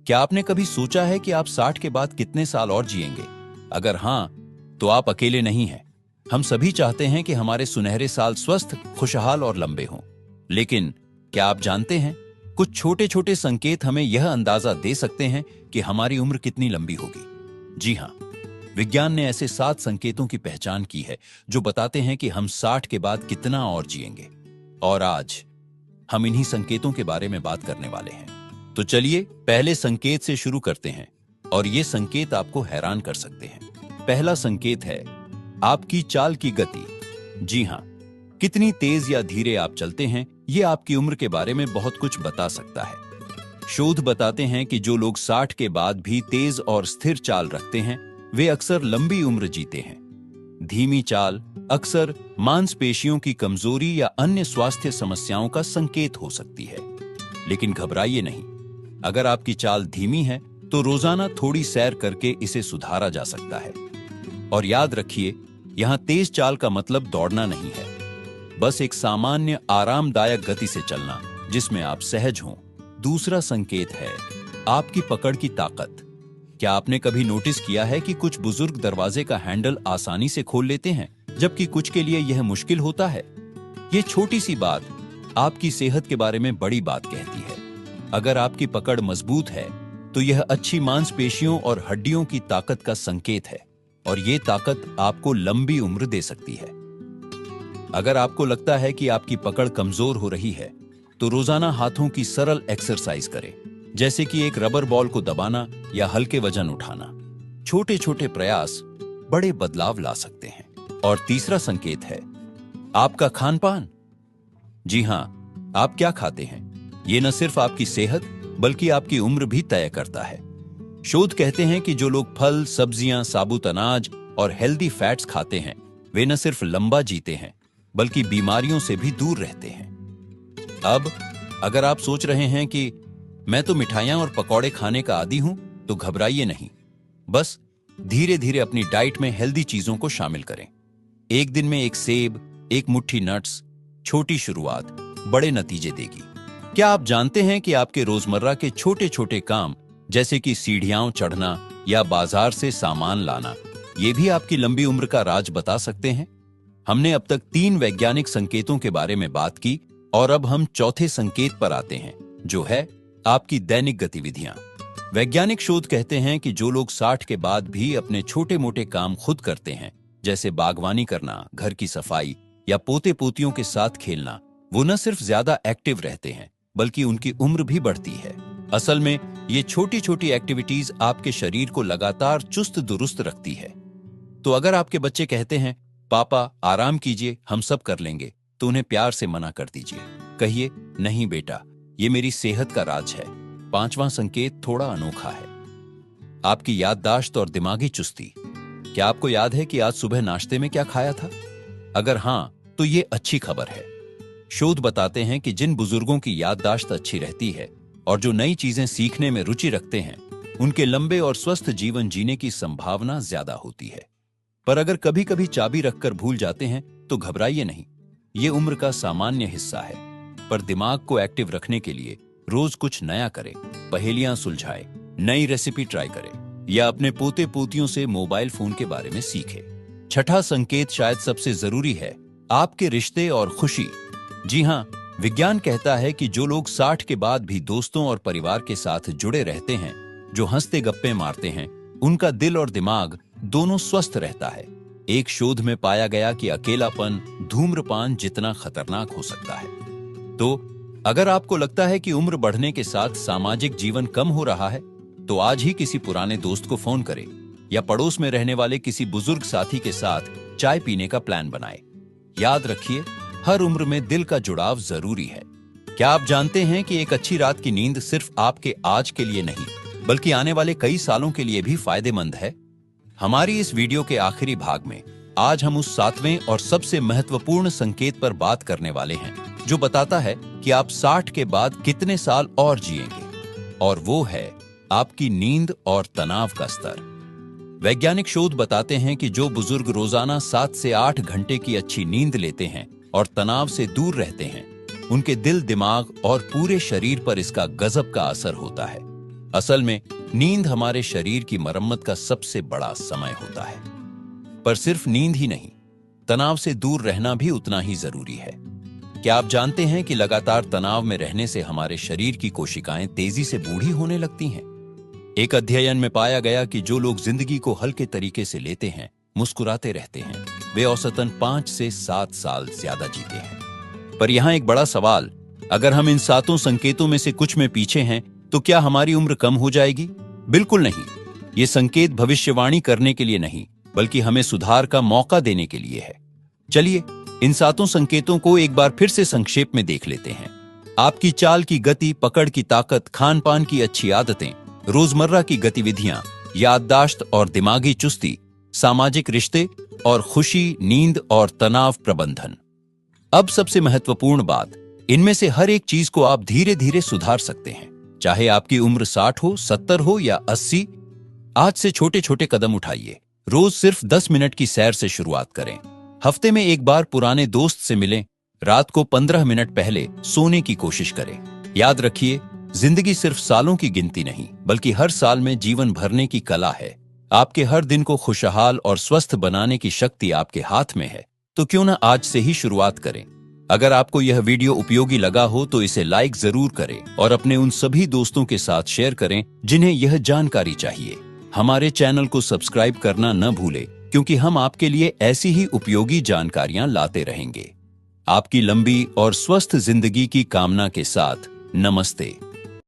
क्या आपने कभी सोचा है कि आप 60 के बाद कितने साल और जिएंगे? अगर हां, तो आप अकेले नहीं हैं। हम सभी चाहते हैं कि हमारे सुनहरे साल स्वस्थ, खुशहाल और लंबे हों। लेकिन क्या आप जानते हैं, कुछ छोटे छोटे संकेत हमें यह अंदाजा दे सकते हैं कि हमारी उम्र कितनी लंबी होगी। जी हां, विज्ञान ने ऐसे 7 संकेतों की पहचान की है जो बताते हैं कि हम 60 के बाद कितना और जिएंगे। और आज हम इन्हीं संकेतों के बारे में बात करने वाले हैं। तो चलिए पहले संकेत से शुरू करते हैं, और ये संकेत आपको हैरान कर सकते हैं। पहला संकेत है आपकी चाल की गति। जी हां, कितनी तेज या धीरे आप चलते हैं, ये आपकी उम्र के बारे में बहुत कुछ बता सकता है। शोध बताते हैं कि जो लोग 60 के बाद भी तेज और स्थिर चाल रखते हैं, वे अक्सर लंबी उम्र जीते हैं। धीमी चाल अक्सर मांसपेशियों की कमजोरी या अन्य स्वास्थ्य समस्याओं का संकेत हो सकती है। लेकिन घबराइए नहीं, अगर आपकी चाल धीमी है तो रोजाना थोड़ी सैर करके इसे सुधारा जा सकता है। और याद रखिए, यहां तेज चाल का मतलब दौड़ना नहीं है, बस एक सामान्य आरामदायक गति से चलना जिसमें आप सहज हों। दूसरा संकेत है आपकी पकड़ की ताकत। क्या आपने कभी नोटिस किया है कि कुछ बुजुर्ग दरवाजे का हैंडल आसानी से खोल लेते हैं, जबकि कुछ के लिए यह मुश्किल होता है? यह छोटी सी बात आपकी सेहत के बारे में बड़ी बात कहती है। अगर आपकी पकड़ मजबूत है तो यह अच्छी मांसपेशियों और हड्डियों की ताकत का संकेत है, और यह ताकत आपको लंबी उम्र दे सकती है। अगर आपको लगता है कि आपकी पकड़ कमजोर हो रही है, तो रोजाना हाथों की सरल एक्सरसाइज करें, जैसे कि एक रबर बॉल को दबाना या हल्के वजन उठाना। छोटे छोटे प्रयास बड़े बदलाव ला सकते हैं। और तीसरा संकेत है आपका खान पान। जी हां, आप क्या खाते हैं, ये न सिर्फ आपकी सेहत बल्कि आपकी उम्र भी तय करता है। शोध कहते हैं कि जो लोग फल, सब्जियां, साबुत अनाज और हेल्दी फैट्स खाते हैं, वे न सिर्फ लंबा जीते हैं बल्कि बीमारियों से भी दूर रहते हैं। अब अगर आप सोच रहे हैं कि मैं तो मिठाइयां और पकौड़े खाने का आदी हूं, तो घबराइए नहीं। बस धीरे धीरे अपनी डाइट में हेल्दी चीजों को शामिल करें। एक दिन में एक सेब, एक मुट्ठी नट्स, छोटी शुरुआत बड़े नतीजे देगी। क्या आप जानते हैं कि आपके रोजमर्रा के छोटे छोटे काम, जैसे कि सीढ़ियां चढ़ना या बाजार से सामान लाना, ये भी आपकी लंबी उम्र का राज बता सकते हैं? हमने अब तक 3 वैज्ञानिक संकेतों के बारे में बात की, और अब हम चौथे संकेत पर आते हैं, जो है आपकी दैनिक गतिविधियां। वैज्ञानिक शोध कहते हैं कि जो लोग 60 के बाद भी अपने छोटे मोटे काम खुद करते हैं, जैसे बागवानी करना, घर की सफाई या पोते पोतियों के साथ खेलना, वो न सिर्फ ज्यादा एक्टिव रहते हैं बल्कि उनकी उम्र भी बढ़ती है। असल में ये छोटी छोटी एक्टिविटीज आपके शरीर को लगातार चुस्त दुरुस्त रखती है। तो अगर आपके बच्चे कहते हैं पापा आराम कीजिए, हम सब कर लेंगे, तो उन्हें प्यार से मना कर दीजिए। कहिए नहीं बेटा, ये मेरी सेहत का राज है। 5वां संकेत थोड़ा अनोखा है आपकी याददाश्त और दिमागी चुस्ती। क्या आपको याद है कि आज सुबह नाश्ते में क्या खाया था? अगर हां, तो ये अच्छी खबर है। शोध बताते हैं कि जिन बुजुर्गों की याददाश्त अच्छी रहती है और जो नई चीजें सीखने में रुचि रखते हैं, उनके लंबे और स्वस्थ जीवन जीने की संभावना ज्यादा होती है। पर अगर कभी कभी चाबी रखकर भूल जाते हैं, तो घबराइए नहीं, ये उम्र का सामान्य हिस्सा है। पर दिमाग को एक्टिव रखने के लिए रोज कुछ नया करें, पहेलियां सुलझाएं, नई रेसिपी ट्राई करें, या अपने पोते पोतियों से मोबाइल फोन के बारे में सीखें। छठा संकेत शायद सबसे जरूरी है, आपके रिश्ते और खुशी। जी हां, विज्ञान कहता है कि जो लोग 60 के बाद भी दोस्तों और परिवार के साथ जुड़े रहते हैं, जो हंसते गप्पे मारते हैं, उनका दिल और दिमाग दोनों स्वस्थ रहता है। एक शोध में पाया गया कि अकेलापन धूम्रपान जितना खतरनाक हो सकता है। तो अगर आपको लगता है कि उम्र बढ़ने के साथ सामाजिक जीवन कम हो रहा है, तो आज ही किसी पुराने दोस्त को फोन करें या पड़ोस में रहने वाले किसी बुजुर्ग साथी के साथ चाय पीने का प्लान बनाएं। याद रखिए, हर उम्र में दिल का जुड़ाव जरूरी है। क्या आप जानते हैं कि एक अच्छी रात की नींद सिर्फ आपके आज के लिए नहीं, बल्कि आने वाले कई सालों के लिए भी फायदेमंद है? हमारी इस वीडियो के आखिरी भाग में आज हम उस 7वें और सबसे महत्वपूर्ण संकेत पर बात करने वाले हैं, जो बताता है कि आप 60 के बाद कितने साल और जिएंगे, और वो है आपकी नींद और तनाव का स्तर। वैज्ञानिक शोध बताते हैं कि जो बुजुर्ग रोजाना 7 से 8 घंटे की अच्छी नींद लेते हैं और तनाव से दूर रहते हैं, उनके दिल, दिमाग और पूरे शरीर पर इसका गजब का असर होता है। असल में नींद हमारे शरीर की मरम्मत का सबसे बड़ा समय होता है। पर सिर्फ नींद ही नहीं, तनाव से दूर रहना भी उतना ही जरूरी है। क्या आप जानते हैं कि लगातार तनाव में रहने से हमारे शरीर की कोशिकाएं तेजी से बूढ़ी होने लगती हैं? एक अध्ययन में पाया गया कि जो लोग जिंदगी को हल्के तरीके से लेते हैं, मुस्कुराते रहते हैं, वे औसतन 5 से 7 साल ज्यादा जीते हैं। पर यहां एक बड़ा सवाल, अगर हम इन 7 संकेतों में से कुछ में पीछे हैं, तो क्या हमारी उम्र कम हो जाएगी? बिल्कुल नहीं। ये संकेत भविष्यवाणी करने के लिए नहीं, बल्कि हमें सुधार का मौका देने के लिए है। चलिए इन 7 संकेतों को एक बार फिर से संक्षेप में देख लेते हैं। आपकी चाल की गति, पकड़ की ताकत, खान पान की अच्छी आदतें, रोजमर्रा की गतिविधियां, याददाश्त और दिमागी चुस्ती, सामाजिक रिश्ते और खुशी, नींद और तनाव प्रबंधन। अब सबसे महत्वपूर्ण बात, इनमें से हर एक चीज को आप धीरे धीरे सुधार सकते हैं। चाहे आपकी उम्र 60 हो, 70 हो या 80, आज से छोटे छोटे कदम उठाइए। रोज सिर्फ 10 मिनट की सैर से शुरुआत करें। हफ्ते में एक बार पुराने दोस्त से मिलें। रात को 15 मिनट पहले सोने की कोशिश करें। याद रखिए, जिंदगी सिर्फ सालों की गिनती नहीं, बल्कि हर साल में जीवन भरने की कला है। आपके हर दिन को खुशहाल और स्वस्थ बनाने की शक्ति आपके हाथ में है। तो क्यों ना आज से ही शुरुआत करें। अगर आपको यह वीडियो उपयोगी लगा हो तो इसे लाइक जरूर करें और अपने उन सभी दोस्तों के साथ शेयर करें जिन्हें यह जानकारी चाहिए। हमारे चैनल को सब्सक्राइब करना न भूलें, क्योंकि हम आपके लिए ऐसी ही उपयोगी जानकारियां लाते रहेंगे। आपकी लंबी और स्वस्थ जिंदगी की कामना के साथ, नमस्ते।